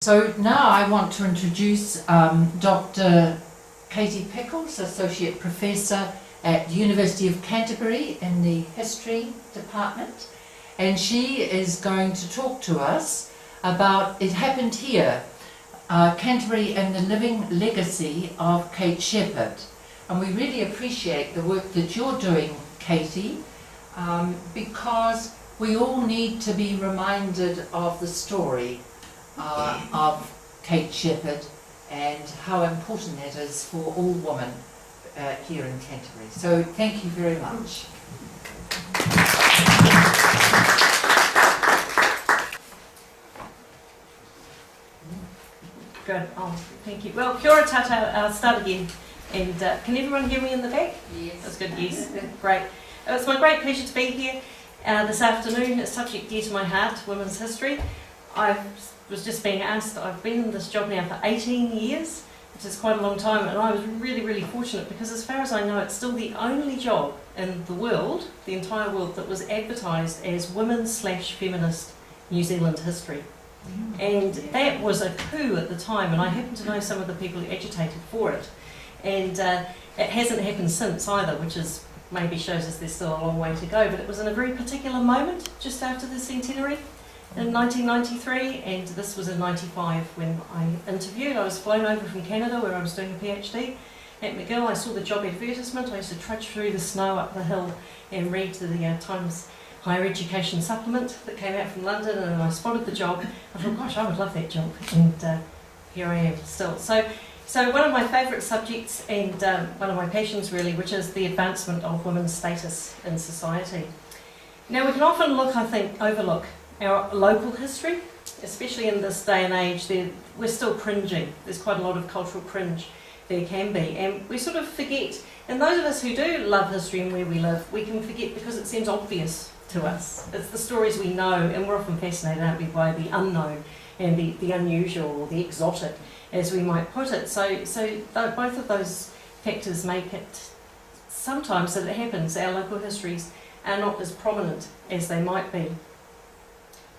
So now I want to introduce Dr. Katie Pickles, Associate Professor at the University of Canterbury in the History Department, and she is going to talk to us about It Happened Here, Canterbury and the Living Legacy of Kate Shepherd. And we really appreciate the work that you're doing, Katie, because we all need to be reminded of the story of Kate Shepherd and how important that is for all women here in Canterbury. So thank you very much. Good. Oh, thank you. Well, kia ora tata, I'll start again. And can everyone hear me in the back? Yes. That's good, yes. Great. It's my great pleasure to be here this afternoon. A subject dear to my heart, women's history. I was just being asked, I've been in this job now for 18 years, which is quite a long time, and I was really, really fortunate because as far as I know, it's still the only job in the world, the entire world, that was advertised as women/feminist New Zealand history. And that was a coup at the time, and I happen to know some of the people who agitated for it. And it hasn't happened since either, which is maybe shows us there's still a long way to go, but it was in a very particular moment, just after the centenary in 1993, and this was in 95 when I interviewed. I was flown over from Canada where I was doing a PhD at McGill. I saw the job advertisement. I used to trudge through the snow up the hill and read the Times Higher Education supplement that came out from London, and I spotted the job. I thought, gosh, I would love that job, and here I am still. So one of my favourite subjects and one of my passions really, which is the advancement of women's status in society. Now we can often overlook our local history, especially in this day and age. We're still cringing. There's quite a lot of cultural cringe there can be, and we sort of forget. And those of us who do love history and where we live, we can forget because it seems obvious to us. It's the stories we know, and we're often fascinated, aren't we, by the unknown and the unusual or the exotic, as we might put it. So both of those factors make it sometimes that it happens. Our local histories are not as prominent as they might be.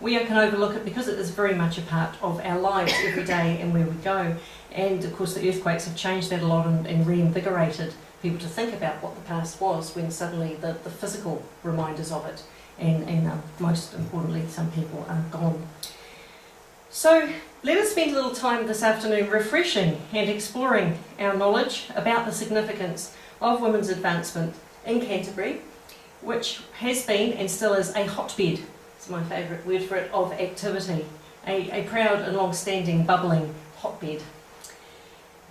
We can overlook it because it is very much a part of our lives every day and where we go. And of course the earthquakes have changed that a lot and reinvigorated people to think about what the past was when suddenly the physical reminders of it and most importantly some people are gone. So let us spend a little time this afternoon refreshing and exploring our knowledge about the significance of women's advancement in Canterbury, which has been and still is a hotbed, it's my favourite word for it, of activity, a proud and long-standing bubbling hotbed.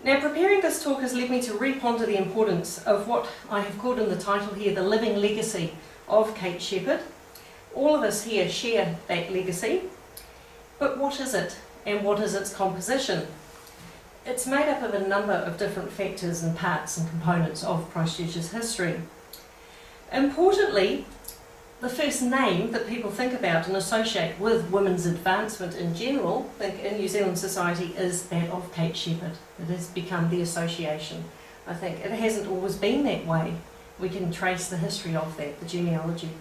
Now preparing this talk has led me to reponder the importance of what I have called in the title here the living legacy of Kate Shepherd. All of us here share that legacy, but what is it and what is its composition? It's made up of a number of different factors and parts and components of Christchurch's history. Importantly, the first name that people think about and associate with women's advancement in general, think in New Zealand society, is that of Kate Shepherd. It has become the association. I think it hasn't always been that way. We can trace the history of that, the genealogy,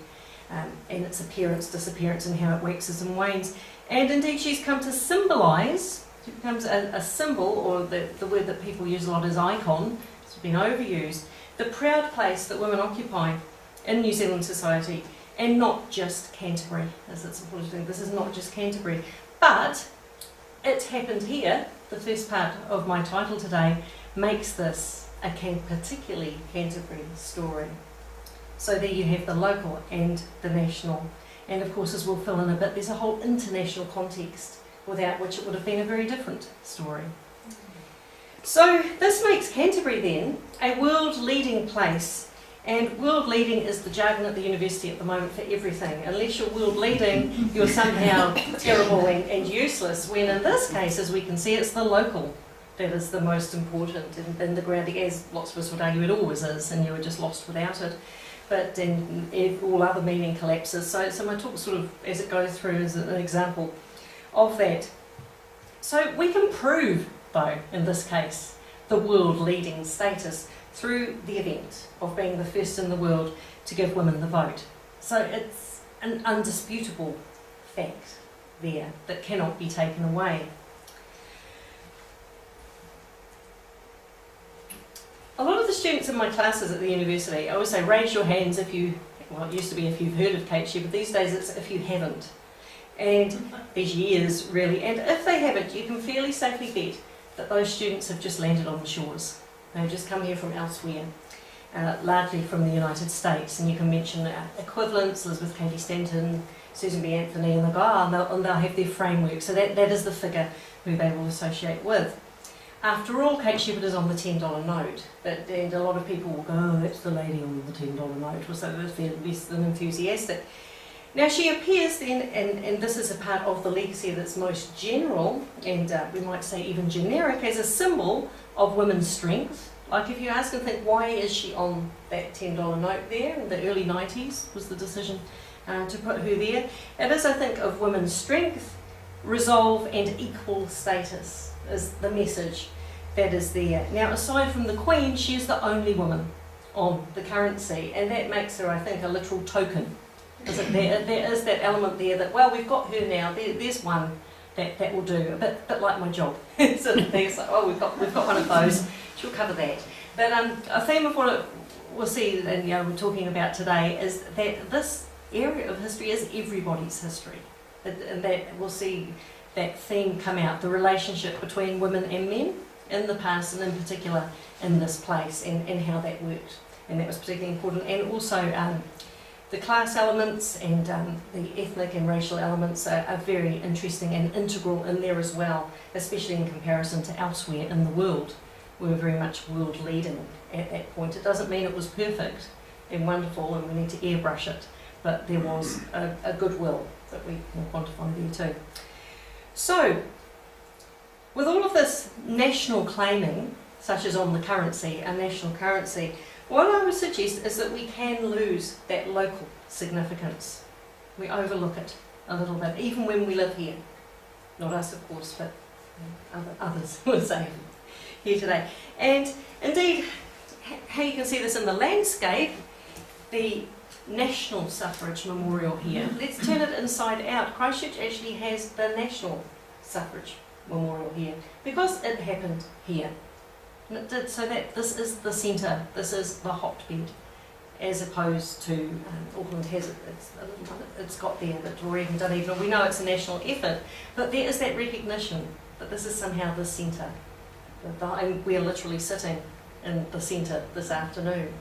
and its appearance, disappearance, and how it waxes and wanes. And indeed she's come to symbolise, she becomes a symbol, or the word that people use a lot is icon, it's been overused, the proud place that women occupy in New Zealand society, and not just Canterbury, as it's important to think. This is not just Canterbury, but It Happened Here, the first part of my title today, makes this a particularly Canterbury story. So there you have the local and the national. And of course, as we'll fill in a bit, there's a whole international context without which it would have been a very different story. So this makes Canterbury then a world-leading place. And world-leading is the jargon at the university at the moment for everything. Unless you're world-leading, you're somehow terrible and useless, when in this case, as we can see, it's the local that is the most important in the grounding, as lots of us would argue it always is, and you were just lost without it. But then all other meaning collapses. So my talk sort of, as it goes through, is an example of that. So we can prove, though, in this case, the world-leading status through the event of being the first in the world to give women the vote. So it's an undisputable fact there that cannot be taken away. students in my classes at the university, I always say raise your hands if you, well it used to be if you've heard of Kate Sheppard, these days it's if you haven't. And these years really, and if they haven't, you can fairly safely bet that those students have just landed on the shores. They've just come here from elsewhere, largely from the United States, and you can mention equivalents, Elizabeth Cady Stanton, Susan B. Anthony, and they'll go, and they'll have their framework, so that is the figure who they will associate with. After all, Kate Sheppard is on the $10 note, and a lot of people will go, oh, that's the lady on the $10 note, or so they're less than enthusiastic. Now she appears then, and this is a part of the legacy that's most general, and we might say even generic, as a symbol of women's strength. Like if you ask and think, why is she on that $10 note there? In the early 90s was the decision to put her there. It is, I think, of women's strength, resolve and equal status is the message that is there. Now aside from the Queen, she is the only woman on the currency, and that makes her, I think, a literal token. There is that element there that, well, we've got her now, there's one that will do, a bit like my job. So there's like, oh, we've got one of those, she'll cover that. But a theme of what we'll see, and we're talking about today, is that this area of history is everybody's history. And that we'll see that theme come out, the relationship between women and men in the past, and in particular in this place, and how that worked. And that was particularly important. And also the class elements and the ethnic and racial elements are very interesting and integral in there as well, especially in comparison to elsewhere in the world. We were very much world leading at that point. It doesn't mean it was perfect and wonderful and we need to airbrush it, but there was a goodwill that we can quantify there too. So, with all of this national claiming, such as on the currency, a national currency, what I would suggest is that we can lose that local significance. We overlook it a little bit, even when we live here. Not us, of course, but others will say here today. And indeed, how you can see this in the landscape, the National Suffrage Memorial here. Let's turn it inside out. Christchurch actually has the National Suffrage Memorial here, because it happened here. And it did, so that this is the centre, this is the hotbed, as opposed to Auckland has it, it's got there, Victoria and Dunedin. We know it's a national effort, but there is that recognition that this is somehow the centre. And we're literally sitting in the centre this afternoon.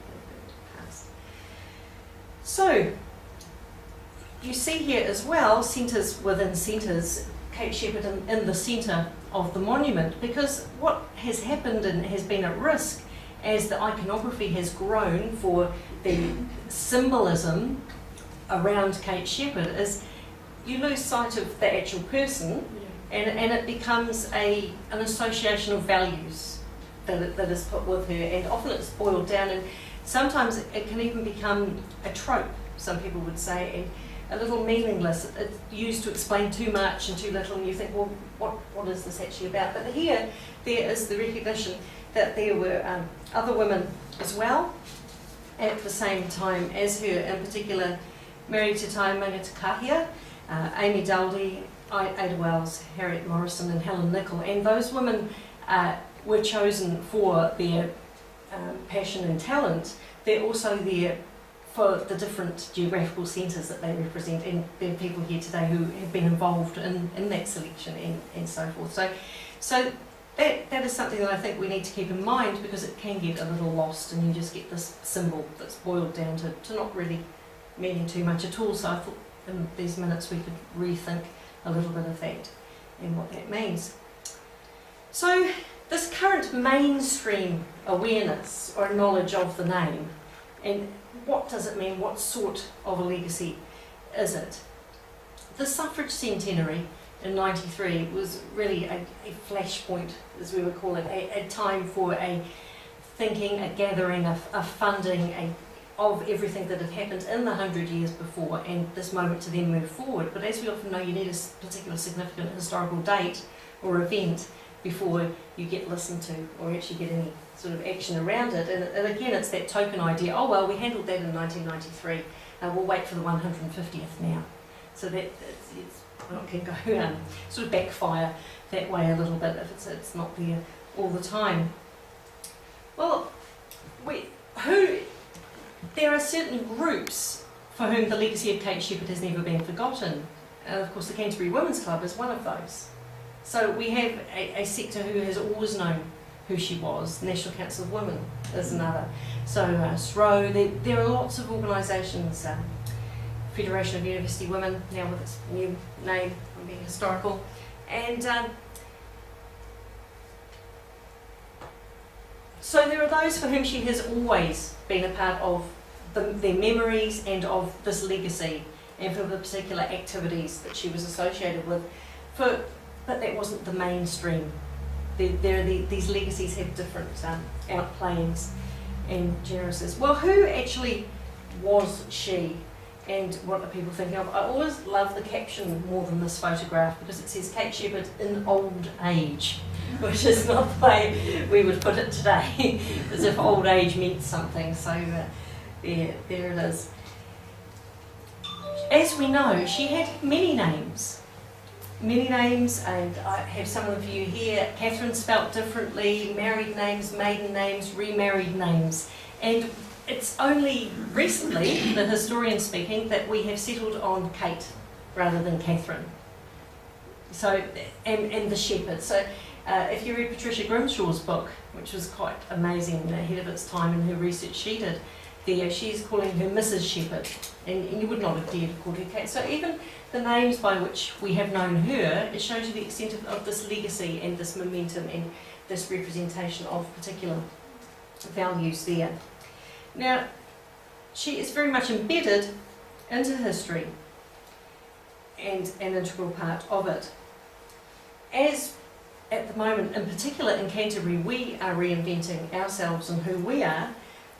So, you see here as well, centres within centres, Kate Sheppard in the centre of the monument, because what has happened and has been at risk as the iconography has grown for the symbolism around Kate Sheppard is you lose sight of the actual person, and it becomes an association of values that is put with her, and often it's boiled down, and sometimes it can even become a trope, some people would say, and a little meaningless. It's used to explain too much and too little, and you think, well, what is this actually about? But here, there is the recognition that there were other women as well at the same time as her, in particular Mary Te Tai Mangatakahia, Amy Daldy, Ada Wells, Harriet Morrison and Helen Nichol, and those women were chosen for their passion and talent. They're also there for the different geographical centres that they represent, and there are people here today who have been involved in that selection and so forth. So that is something that I think we need to keep in mind, because it can get a little lost and you just get this symbol that's boiled down to not really meaning too much at all. So I thought in these minutes we could rethink a little bit of that and what that means. So this current mainstream awareness or knowledge of the name, and what does it mean? What sort of a legacy is it? The suffrage centenary in '93 was really a flashpoint, as we would call it, a time for a thinking, a gathering, a funding of everything that had happened in the 100 years before, and this moment to then move forward. But as we often know, you need a particular significant historical date or event before you get listened to or actually get any sort of action around it. And again, it's that token idea, oh well, we handled that in 1993, we'll wait for the 150th now. So that it can go sort of backfire that way a little bit if it's not there all the time. Well, there are certain groups for whom the legacy of Kate Sheppard has never been forgotten. And of course the Canterbury Women's Club is one of those. So we have a sector who has always known who she was. The National Council of Women is another. So SRO, there are lots of organisations, Federation of University Women, now with its new name, I'm being historical. And so there are those for whom she has always been a part of their memories and of this legacy, and for the particular activities that she was associated with. But that wasn't the mainstream. These legacies have different outplayings and genesis. Well, who actually was she, and what are people thinking of? I always love the caption more than this photograph, because it says Kate Sheppard in old age, which is not the way we would put it today, as if old age meant something. So there it is. As we know, she had many names, and I have some of you here. Catherine spelt differently, married names, maiden names, remarried names, and it's only recently, the historian speaking, that we have settled on Kate rather than Catherine. So, and the Shepherd. So, if you read Patricia Grimshaw's book, which was quite amazing, ahead of its time in her research she did, there she's calling her Mrs. Shepherd, and you would not have dared to call her Kate. So even the names by which we have known her, it shows you the extent of this legacy and this momentum and this representation of particular values there. Now, she is very much embedded into history and an integral part of it. As at the moment, in particular in Canterbury, we are reinventing ourselves and who we are,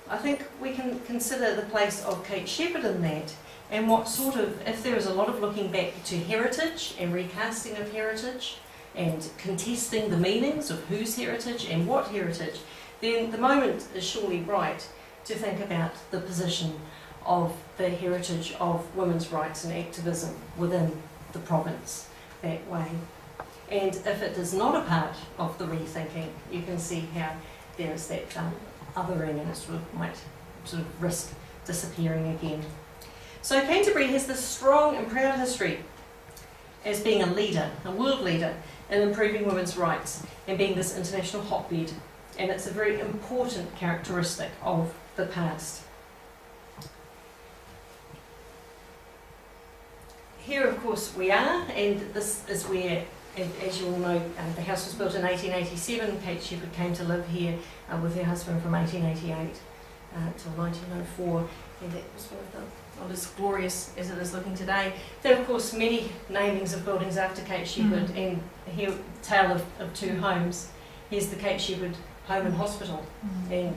I think we can consider the place of Kate Sheppard in that, and what sort of, if there is a lot of looking back to heritage and recasting of heritage and contesting the meanings of whose heritage and what heritage, then the moment is surely right to think about the position of the heritage of women's rights and activism within the province that way. And if it is not a part of the rethinking, you can see how there is that othering, and it sort of might risk disappearing again. So Canterbury has this strong and proud history as being a leader, a world leader in improving women's rights and being this international hotbed, and it's a very important characteristic of the past. Here of course we are, and this is where, as you all know, the house was built in 1887. Kate Sheppard came to live here with her husband from 1888 till 1904, and that was one of the, not as glorious as it is looking today. There are of course many namings of buildings after Kate Sheppard, and here, tale of two homes. Here's the Kate Sheppard Home and Hospital, and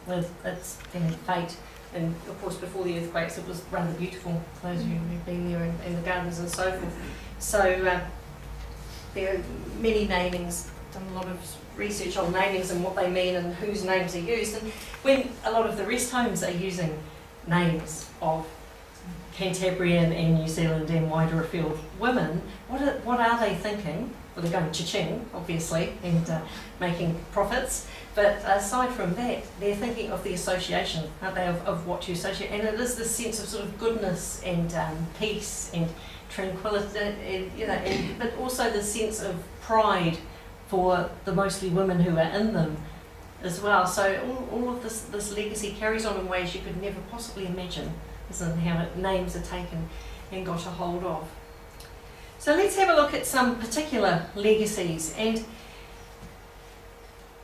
with its fate. And of course before the earthquakes it was rather beautiful, for those of you who've been there, and the gardens and so forth. So there are many namings, done a lot of research on namings and what they mean and whose names are used. And when a lot of the rest homes are using names of Cantabrian and New Zealand and wider afield women, what are they thinking? Well, they're going cha-ching, obviously, and making profits. But aside from that, they're thinking of the association, aren't they, of what you associate. And it is this sense of sort of goodness and peace and tranquility, but also the sense of pride for the mostly women who are in them as well. So all of this legacy carries on in ways you could never possibly imagine, isn't how names are taken and got a hold of. So let's have a look at some particular legacies, and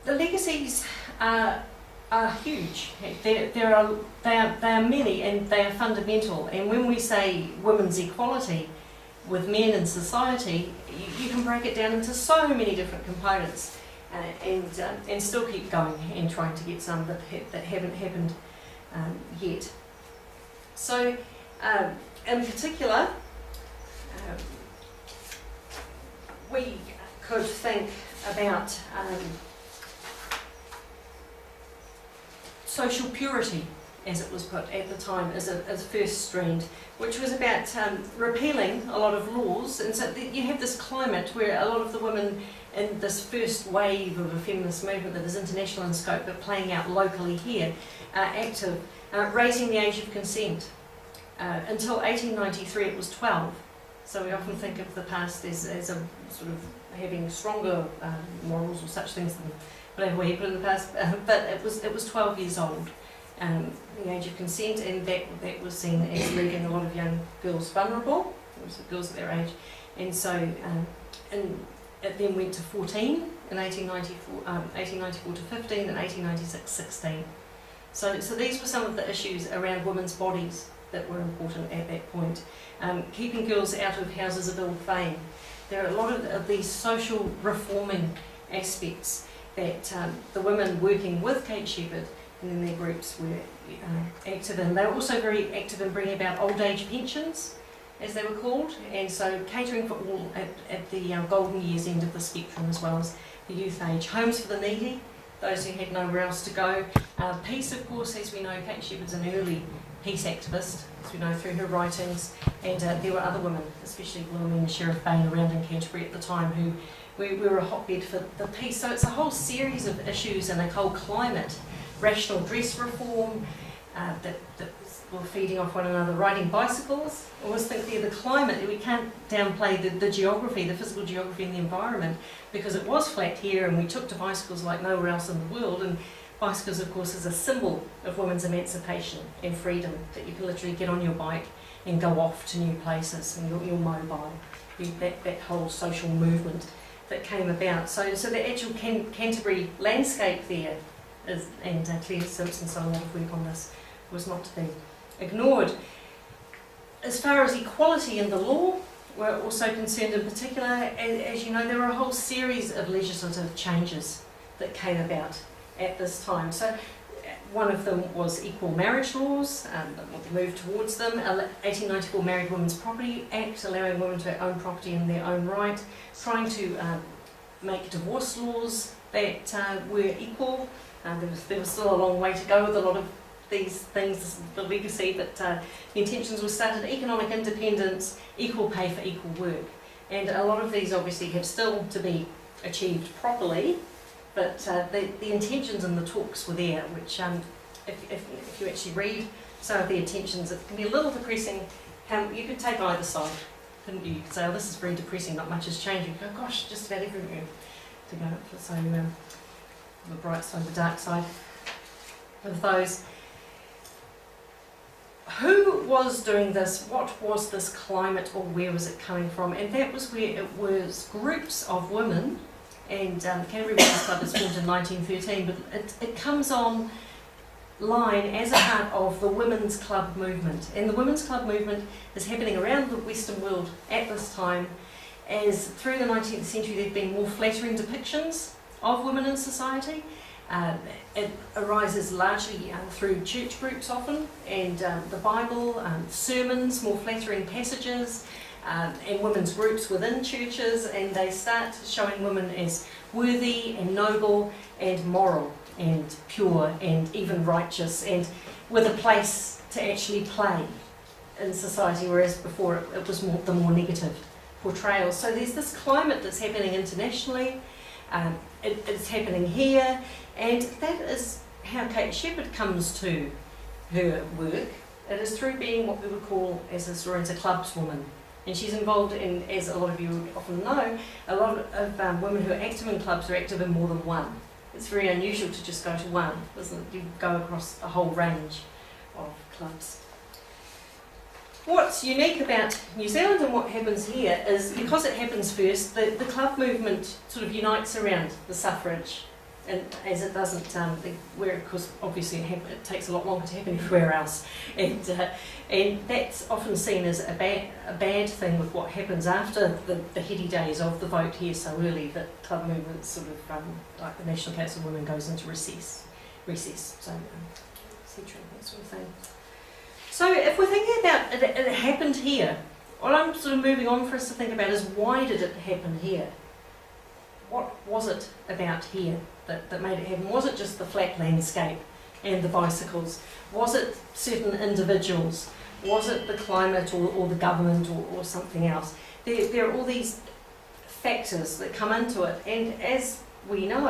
the legacies are huge. They are many, and they are fundamental. And when we say women's equality with men in society, you can break it down into so many different components, and still keep going and trying to get some that haven't happened yet. So, in particular, we could think about social purity as it was put at the time, as a first strand, which was about repealing a lot of laws. And so you have this climate where a lot of the women in this first wave of a feminist movement that is international in scope but playing out locally here are active, raising the age of consent. Until 1893 it was 12. So we often think of the past as a sort of having stronger morals or such things than whatever way you put in the past, but it was 12 years old, the age of consent, and that was seen as leaving a lot of young girls vulnerable, girls at their age, and so and it then went to 14 in 1894 to 15, and 1896 16. So these were some of the issues around women's bodies that were important at that point. Keeping girls out of houses of ill fame. There are a lot of these social reforming aspects that the women working with Kate Sheppard and in their groups were active in. They were also very active in bringing about old age pensions, as they were called, and so catering for all at the golden years end of the spectrum, as well as the youth age. Homes for the needy, those who had nowhere else to go. Peace, of course, as we know, Kate Sheppard's an early peace activist, as we know through her writings, and there were other women, especially Wilhelmina Sheriff Bain around in Canterbury at the time, who were a hotbed for the peace. So it's a whole series of issues and a whole climate, rational dress reform, that were feeding off one another, riding bicycles. I always think there the climate, we can't downplay the geography, the physical geography and the environment, because it was flat here and we took to bicycles like nowhere else in the world, and bicycles, of course, is a symbol of women's emancipation and freedom, that you can literally get on your bike and go off to new places, and you're mobile. That whole social movement that came about. So the actual Canterbury landscape there is, and Claire Simpson's done a lot of work on this, was not to be ignored. As far as equality in the law, we're also concerned in particular, as you know, there were a whole series of legislative changes that came about at this time. So one of them was equal marriage laws, the move towards them, 1894 Married Women's Property Act, allowing women to own property in their own right, trying to make divorce laws that were equal. There was still a long way to go with a lot of these things, the legacy, but the intentions were started: economic independence, equal pay for equal work. And a lot of these obviously have still to be achieved properly, but the intentions and the talks were there, which if you actually read some of the intentions, it can be a little depressing. You could take either side, couldn't you? You could say, oh, this is very depressing, not much has changed. You go, gosh, just about everywhere to go for. So the bright side, the dark side of those. Who was doing this? What was this climate, or where was it coming from? And that was where it was groups of women, and Canterbury Women's Club was formed in 1913, but it comes on line as a part of the women's club movement. And the women's club movement is happening around the Western world at this time, as through the 19th century there have been more flattering depictions of women in society. It arises largely through church groups often, and the Bible, sermons, more flattering passages, and women's groups within churches, and they start showing women as worthy and noble and moral and pure and even righteous, and with a place to actually play in society, whereas before it was the more negative portrayal. So there's this climate that's happening internationally. It's happening here, and that is how Kate Sheppard comes to her work. It is through being what we would call, as historians, a clubswoman. And she's involved in, as a lot of you often know, a lot of women who are active in clubs are active in more than one. It's very unusual to just go to one, isn't it? You go across a whole range of clubs. What's unique about New Zealand and what happens here is, because it happens first, the club movement sort of unites around the suffrage, and as it doesn't, where, of course, obviously it takes a lot longer to happen everywhere else, and that's often seen as a bad thing with what happens after the heady days of the vote here so early, that club movements sort of, like the National Council of Women goes into recess, so etc. that sort of thing. So if we're thinking about it happened here, what I'm sort of moving on for us to think about is, why did it happen here? What was it about here that made it happen? Was it just the flat landscape and the bicycles? Was it certain individuals? Was it the climate or the government or something else? There are all these factors that come into it, and as we know,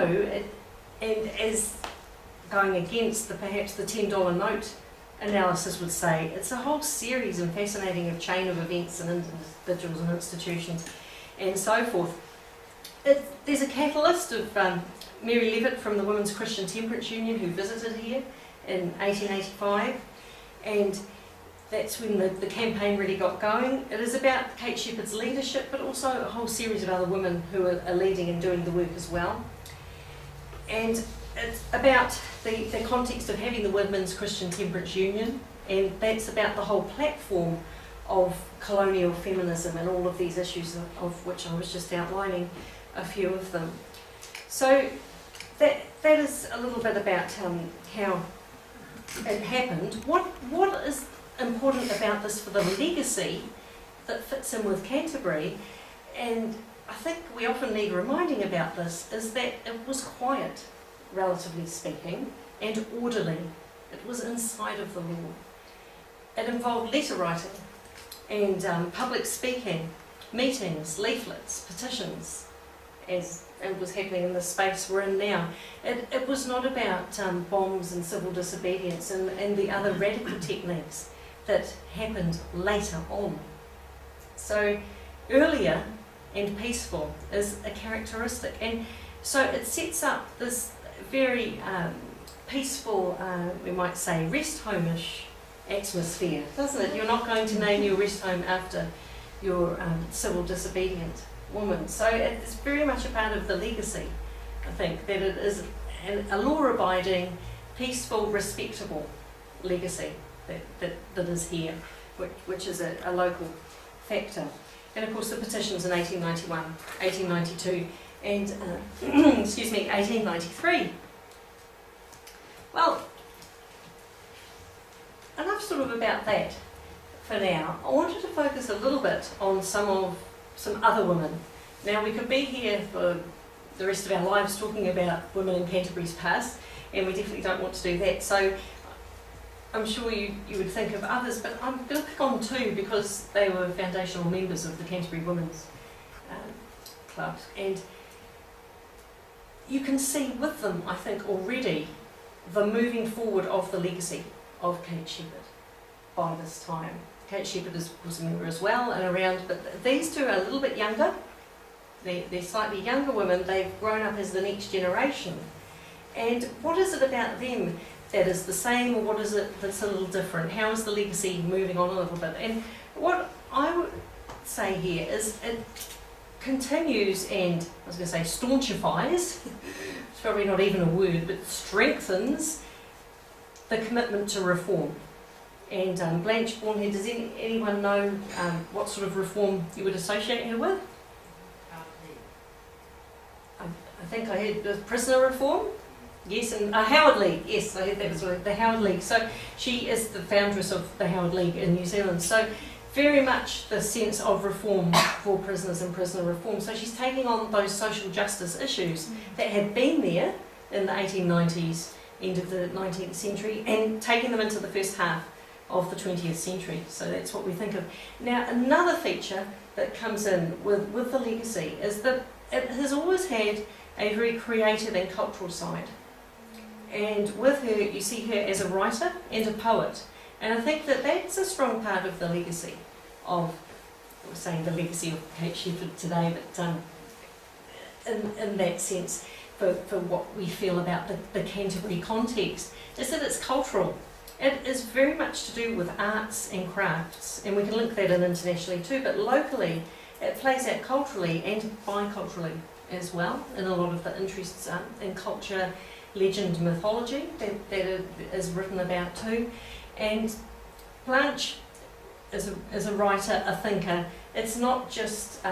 and as going against perhaps the $10 note analysis would say, it's a whole series and fascinating of chain of events and individuals and institutions and so forth. There's a catalyst of Mary Levitt from the Women's Christian Temperance Union who visited here in 1885, and that's when the campaign really got going. It is about Kate Sheppard's leadership, but also a whole series of other women who are leading and doing the work as well. And it's about the context of having the Women's Christian Temperance Union, and that's about the whole platform of colonial feminism and all of these issues of which I was just outlining a few of them. So that is a little bit about how it happened. What is important about this for the legacy that fits in with Canterbury, and I think we often need reminding about this, is that it was quiet, relatively speaking, and orderly. It was inside of the law. It involved letter writing and public speaking, meetings, leaflets, petitions, as it was happening in the space we're in now. It was not about bombs and civil disobedience and the other radical techniques that happened later on. So earlier and peaceful is a characteristic, and so it sets up this very peaceful, we might say, rest home-ish atmosphere, doesn't it? You're not going to name your rest home after your civil disobedient woman. So it's very much a part of the legacy, I think, that it is a law-abiding, peaceful, respectable legacy that is here, which is a local factor. And of course the petitions in 1891, 1892 and excuse me, 1893. Well, enough sort of about that for now. I wanted to focus a little bit on some other women. Now, we could be here for the rest of our lives talking about women in Canterbury's past, and we definitely don't want to do that. So I'm sure you would think of others, but I'm going to pick on two because they were foundational members of the Canterbury Women's Club. And you can see with them, I think, already the moving forward of the legacy of Kate Sheppard by this time. Kate Sheppard was a member as well and around, but these two are a little bit younger. They're slightly younger women. They've grown up as the next generation. And what is it about them that is the same, or what is it that's a little different? How is the legacy moving on a little bit? And what I would say here is it continues and, I was going to say, staunchifies, it's probably not even a word, but strengthens the commitment to reform. And Blanche Bornhead, does anyone know what sort of reform you would associate her with? I think I heard the prisoner reform. Yes, and Howard League. Yes, I heard that was the Howard League. So she is the foundress of the Howard League in New Zealand. So very much the sense of reform for prisoners and prisoner reform. So she's taking on those social justice issues that had been there in the 1890s, end of the 19th century, and taking them into the first half of the 20th century. So that's what we think of. Now, another feature that comes in with the legacy is that it has always had a very creative and cultural side. And with her, you see her as a writer and a poet. And I think that that's a strong part of the legacy of, we're saying the legacy of Kate Sheppard today, but in that sense, for what we feel about the Canterbury context, is that it's cultural. It is very much to do with arts and crafts, and we can link that in internationally too, but locally it plays out culturally and biculturally as well, in a lot of the interests in culture, legend, mythology that is written about too. And Blanche is a writer, a thinker. It's not just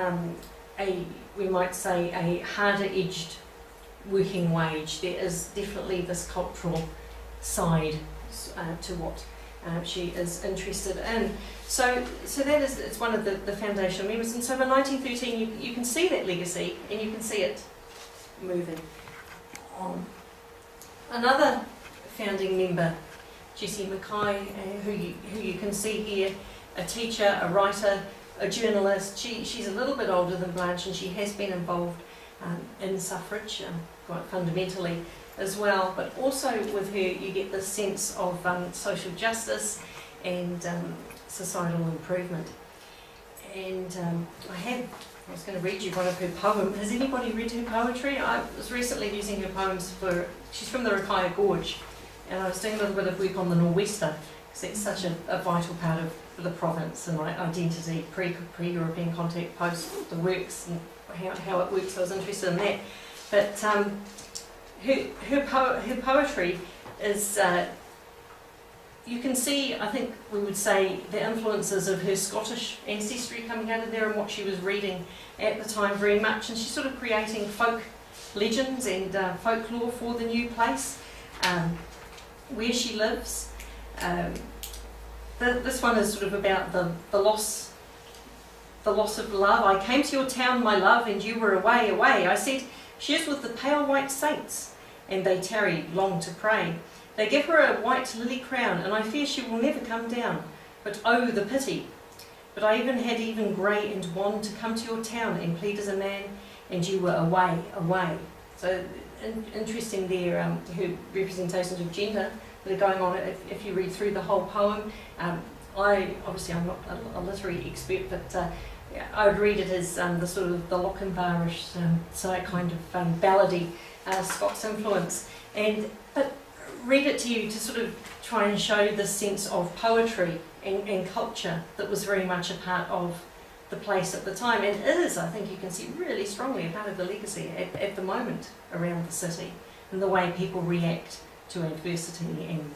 we might say, a harder-edged working wage. There is definitely this cultural side to what she is interested in. So that is, it's one of the foundational members. And so by 1913 you can see that legacy and you can see it moving on. Another founding member, Jessie Mackay, who you can see here, a teacher, a writer, a journalist. She's a little bit older than Blanche, and she has been involved in suffrage quite fundamentally as well. But also with her, you get this sense of social justice and societal improvement. And I was going to read you one of her poems. Has anybody read her poetry? I was recently using her poems she's from the Rakaia Gorge, and I was doing a little bit of work on the Nor'wester, because it's such a vital part of the province and identity, pre-European contact, post the works and how it works. I was interested in that. But her poetry is, you can see, I think we would say, the influences of her Scottish ancestry coming out of there and what she was reading at the time very much. And she's sort of creating folk legends and folklore for the new place, where she lives. This one is sort of about the loss of love. I came to your town, my love, and you were away, away. I said, she is with the pale white saints, and they tarried long to pray. They give her a white lily crown, and I fear she will never come down. But oh, the pity! But I had grey and wan to come to your town and plead as a man, and you were away, away. So interesting there, her representations of gender that are going on if you read through the whole poem. I'm not a literary expert, but I would read it as the sort of the Lochinvar-ish, kind of ballady Scots influence, but read it to you to sort of try and show this sense of poetry and culture that was very much a part of the place at the time, and is, I think you can see really strongly, a part of the legacy at the moment around the city, and the way people react to adversity and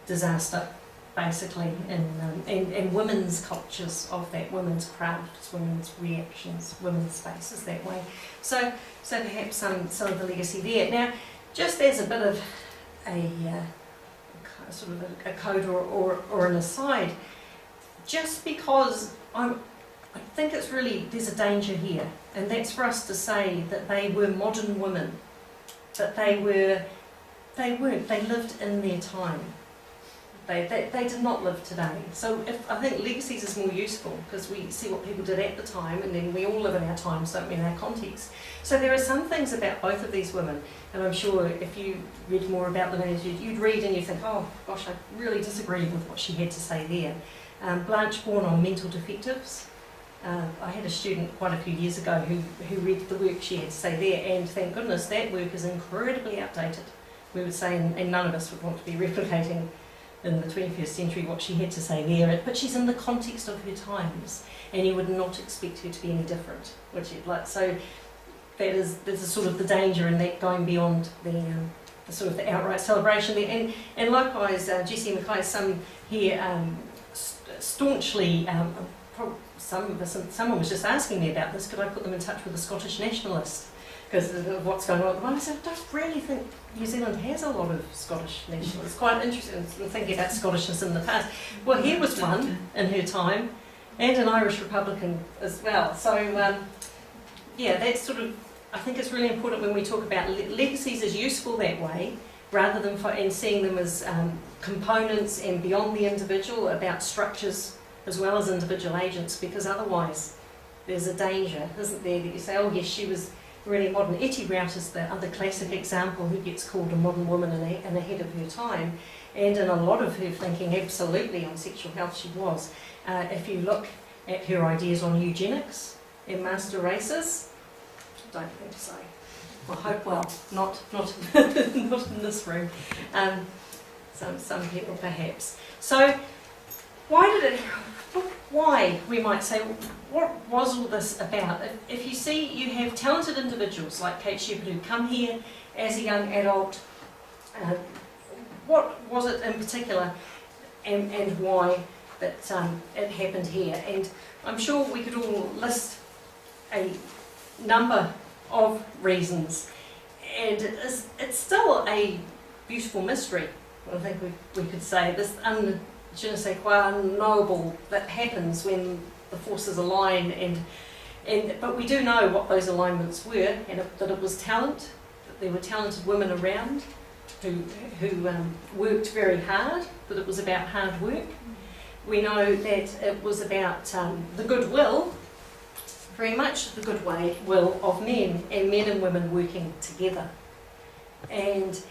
disaster, basically, and women's cultures of that, women's crafts, women's reactions, women's spaces that way. So perhaps some of the legacy there. Now, just as a bit of a sort of a code or an aside, just because I think it's really, there's a danger here, and that's for us to say that they were modern women, that they weren't, they lived in their time. They did not live today. So I think legacies is more useful, because we see what people did at the time, and then we all live in our time, so in our context. So there are some things about both of these women, and I'm sure if you read more about them, you'd read and you think, oh gosh, I really disagree with what she had to say there. Blanche born on mental defectives. I had a student quite a few years ago who read the work she had to say there, and thank goodness that work is incredibly outdated, we would say, and none of us would want to be replicating in the 21st century what she had to say there, but she's in the context of her times, and you would not expect her to be any different, would you? So there's a sort of the danger in that, going beyond the sort of the outright celebration there. And likewise, Jessie Mackay, some here staunchly, someone was just asking me about this, could I put them in touch with a Scottish nationalist because of what's going on at the moment. I said, I don't really think New Zealand has a lot of Scottish nationalists. Quite interested in thinking about Scottishness in the past. Well, here was one in her time, and an Irish Republican as well. So, yeah, that's sort of, I think it's really important when we talk about legacies as useful that way, rather than and seeing them as components and beyond the individual, about structures as well as individual agents, because otherwise there's a danger, isn't there, that you say, oh yes, she was really modern. Etty Rout is the other classic example who gets called a modern woman and ahead of her time, and in a lot of her thinking, absolutely, on sexual health she was. If you look at her ideas on eugenics and master races, I don't think so. I hope, well, not not in this room. Some people perhaps. So why, we might say, what was all this about? If you see, you have talented individuals like Kate Shepherd who come here as a young adult. What was it in particular, and why that it happened here? And I'm sure we could all list a number of reasons, and it's still a beautiful mystery. I think we could say this je ne sais quoi unknowable that happens when the forces align, but we do know what those alignments were, and that it was talent, that there were talented women around, who worked very hard, that it was about hard work. We know that it was about the goodwill, very much the goodwill of men and women working together. And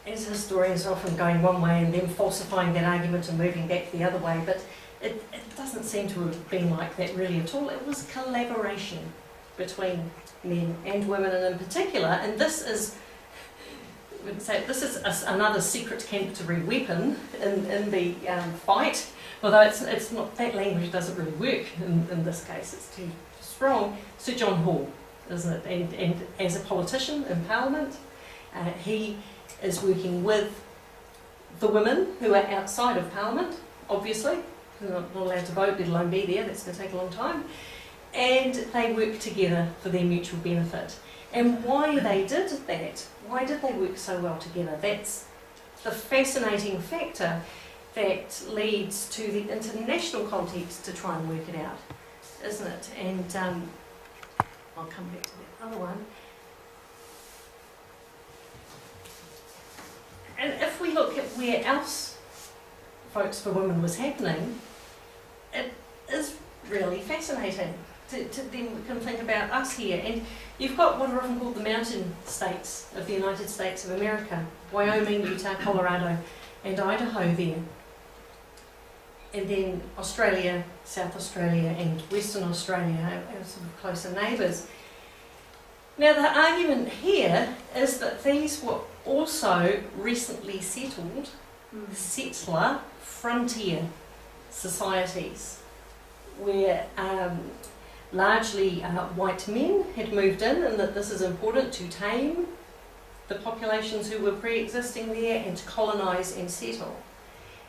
as historians are often going one way and then falsifying that argument and moving back the other way, but it doesn't seem to have been like that really at all. It was collaboration between men and women, and in particular, and this is, I would say, this is another secret Canterbury weapon in the fight, although it's not, that language doesn't really work in this case, it's too strong. Sir John Hall, isn't it? And as a politician in Parliament, he is working with the women who are outside of Parliament, obviously. They're not allowed to vote, let alone be there, that's going to take a long time. And they work together for their mutual benefit. And why they did that, why did they work so well together? That's the fascinating factor that leads to the international context to try and work it out, isn't it? And I'll come back to that other one. And if we look at where else Votes for Women was happening, it is really fascinating. Then we can think about us here. And you've got what are often called the mountain states of the United States of America, Wyoming, Utah, Colorado, and Idaho there. And then Australia, South Australia, and Western Australia, our sort of closer neighbours. Now the argument here is that these were also recently settled, settler, frontier societies, where largely white men had moved in, and that this is important to tame the populations who were pre-existing there and to colonise and settle.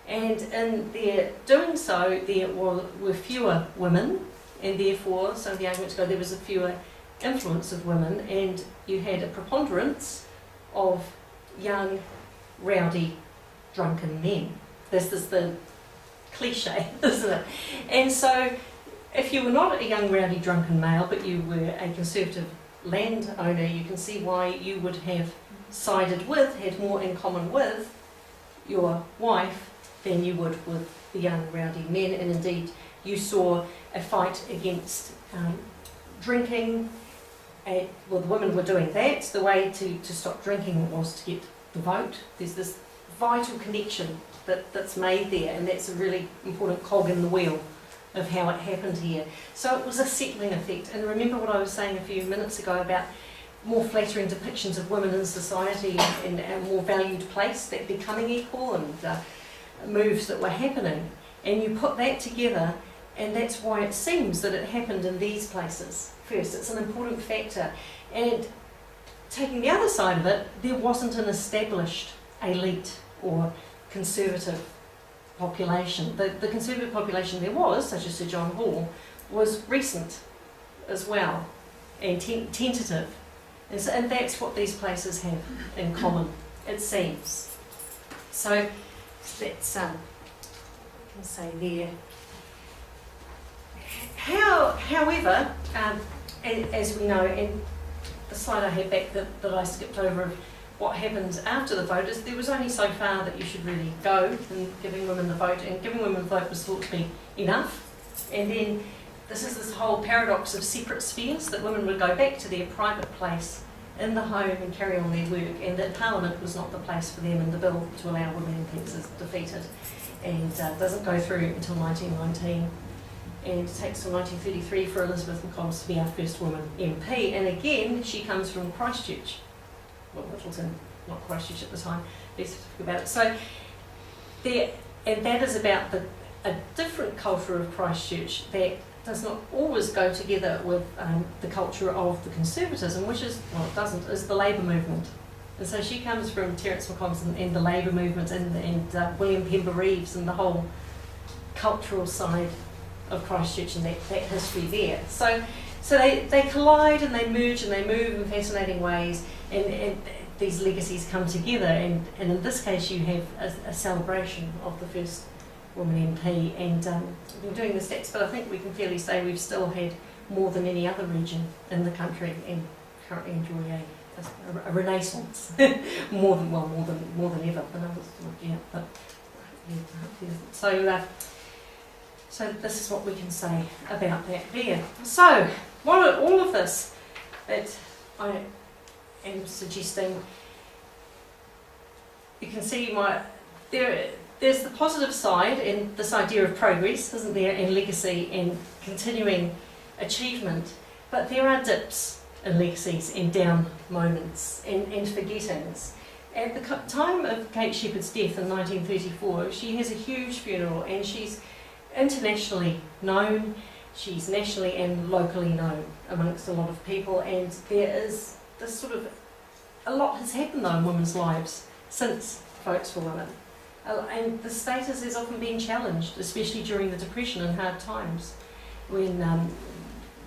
And in their doing so, there were fewer women, and therefore, so the arguments go, there was a fewer influence of women, and you had a preponderance of young, rowdy, drunken men. This is the cliche, isn't it? And so, if you were not a young, rowdy, drunken male, but you were a conservative landowner, you can see why you would have sided with, had more in common with your wife than you would with the young, rowdy men. And indeed, you saw a fight against drinking. Well, the women were doing that. The way to stop drinking was to get the vote. There's this vital connection that's made there, and that's a really important cog in the wheel of how it happened here. So it was a settling effect. And remember what I was saying a few minutes ago about more flattering depictions of women in society and a more valued place, that becoming equal, and moves that were happening. And you put that together, and that's why it seems that it happened in these places first. It's an important factor. And taking the other side of it, there wasn't an established elite or conservative population. The conservative population there was, such as Sir John Hall, was recent as well, and tentative. And that's what these places have in common, it seems. So that's, I can say there. However, as we know, and the slide I had back that I skipped over of what happened after the vote, is there was only so far that you should really go in giving women the vote, and giving women the vote was thought to be enough. And then this whole paradox of separate spheres, that women would go back to their private place in the home and carry on their work, and that Parliament was not the place for them, and the bill to allow women MPs is defeated and doesn't go through until 1919. And it takes till 1933 for Elizabeth McCombs to be our first woman MP. And again, she comes from Christchurch. Well, Littleton, not Christchurch at the time, be specific about it. So, and that is about a different culture of Christchurch that does not always go together with the culture of the conservatism, which is, well, it doesn't, is the labour movement. And so she comes from Terence McCombs and the labour movement, and William Pember Reeves and the whole cultural side of Christchurch and that history there. So they collide and they merge and they move in fascinating ways, and these legacies come together, and in this case you have a celebration of the first woman MP, and we've been doing the stats, but I think we can fairly say we've still had more than any other region in the country, and currently enjoy a a renaissance, more than ever. The numbers, yeah, but yeah. So this is what we can say about that there. So, all of this that I am suggesting, you can see there's the positive side in this idea of progress, isn't there, and legacy and continuing achievement, but there are dips in legacies and down moments and forgettings. At the time of Kate Sheppard's death in 1934, she has a huge funeral and she's internationally known, she's nationally and locally known amongst a lot of people, and there is this sort of, a lot has happened though in women's lives since Votes for Women, and the status has often been challenged, especially during the Depression and hard times when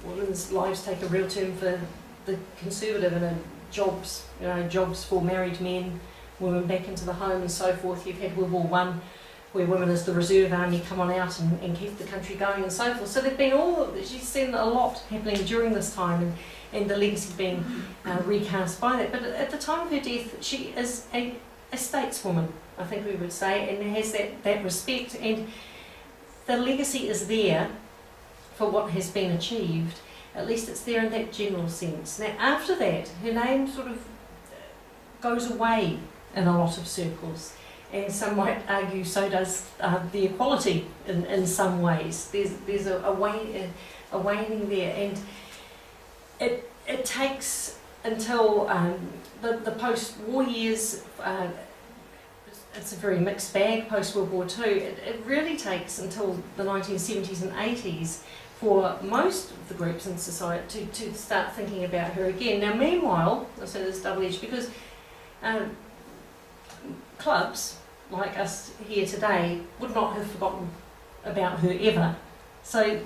women's lives take a real turn for the conservative and jobs for married men, women back into the home and so forth. You've had World War One, where women as the reserve army come on out and keep the country going and so forth. So there've been she's seen a lot happening during this time, and the legacy being recast by that. But at the time of her death, she is a stateswoman, I think we would say, and has that respect, and the legacy is there for what has been achieved. At least it's there in that general sense. Now after that, her name sort of goes away in a lot of circles. And some might argue so does the equality in some ways. There's a waning there, and it takes until the post-war years. It's a very mixed bag post-World War II. It really takes until the 1970s and 80s for most of the groups in society to start thinking about her again. Now meanwhile, I say this double-edged because clubs like us here today would not have forgotten about her ever. So,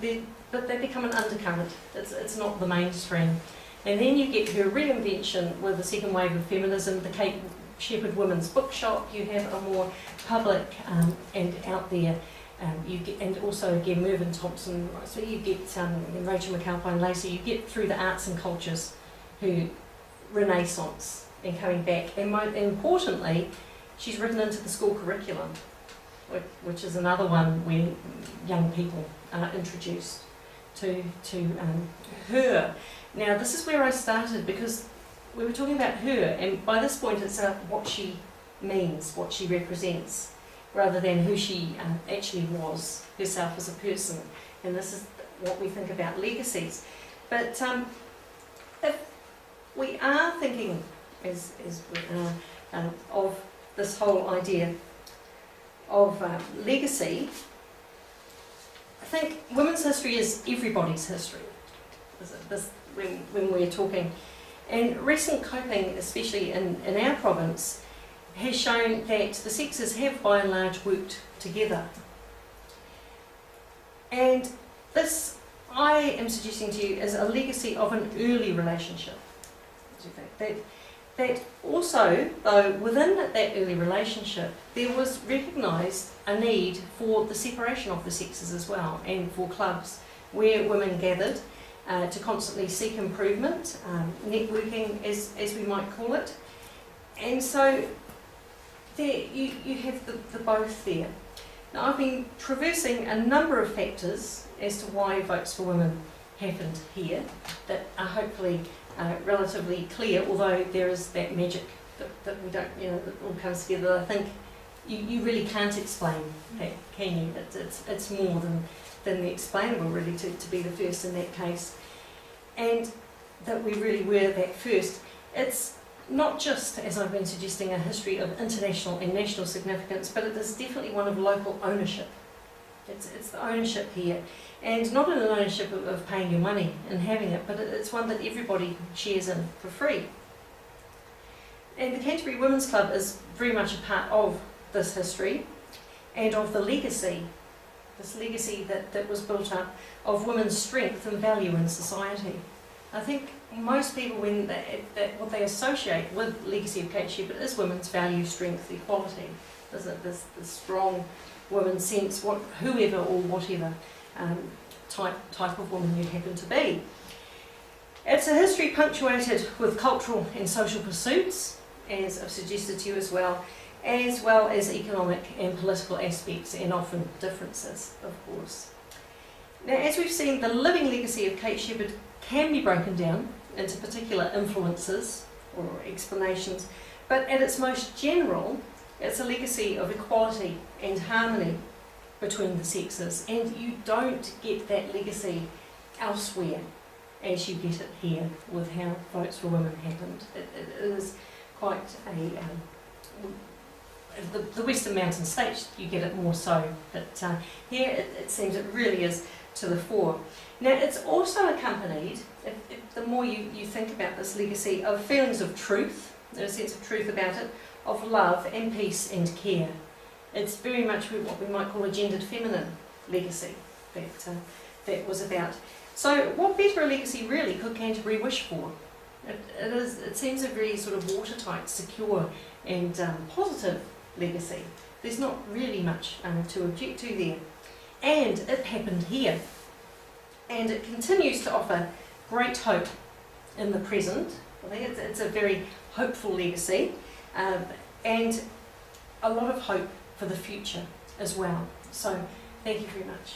but they become an undercurrent. It's not the mainstream. And then you get her reinvention with the second wave of feminism, the Kate Sheppard Women's Bookshop. You have a more public and out there. You get, and also again Mervyn Thompson. So you get Rachel McAlpine Lacey. You get through the arts and cultures, who renaissance and coming back. And importantly, she's written into the school curriculum, which is another one where young people are introduced to her. Now this is where I started, because we were talking about her, and by this point it's what she means, what she represents, rather than who she actually was herself as a person. And this is what we think about legacies. But if we are thinking of this whole idea of legacy, I think women's history is everybody's history, when we're talking. And recent coping, especially in our province, has shown that the sexes have by and large worked together. And this, I am suggesting to you, is a legacy of an early relationship. That also, though, within that early relationship, there was recognised a need for the separation of the sexes as well, and for clubs where women gathered to constantly seek improvement, networking as we might call it. And so there you have the both there. Now I've been traversing a number of factors as to why Votes for Women happened here that are hopefully relatively clear, although there is that magic that we don't, that all comes together. I think you really can't explain that, can you? It's more than the explainable, really, to be the first in that case. And that we really were that first. It's not just, as I've been suggesting, a history of international and national significance, but it is definitely one of local ownership. It's the ownership here. And not an ownership of paying your money and having it, but it's one that everybody shares in for free. And the Canterbury Women's Club is very much a part of this history and of the legacy, this legacy that was built up of women's strength and value in society. I think most people, when what they associate with the legacy of Kate Sheppard is women's value, strength, equality. There's this strong woman's sense, whoever or whatever type of woman you happen to be. It's a history punctuated with cultural and social pursuits, as I've suggested to you as well as economic and political aspects, and often differences, of course. Now, as we've seen, the living legacy of Kate Sheppard can be broken down into particular influences or explanations, but at its most general, it's a legacy of equality and harmony between the sexes, and you don't get that legacy elsewhere as you get it here with how votes for women happened. It is quite a the Western Mountain states you get it more so, but here it seems it really is to the fore. Now, it's also accompanied, the more you think about this legacy, of feelings of truth, a sense of truth about it, of love and peace and care. It's very much what we might call a gendered feminine legacy that was about. So what better a legacy really could Canterbury wish for? It seems a very sort of watertight, secure and positive legacy. There's not really much to object to there. And it happened here. And it continues to offer great hope in the present. I think it's a very hopeful legacy, and a lot of hope for the future as well. So thank you very much.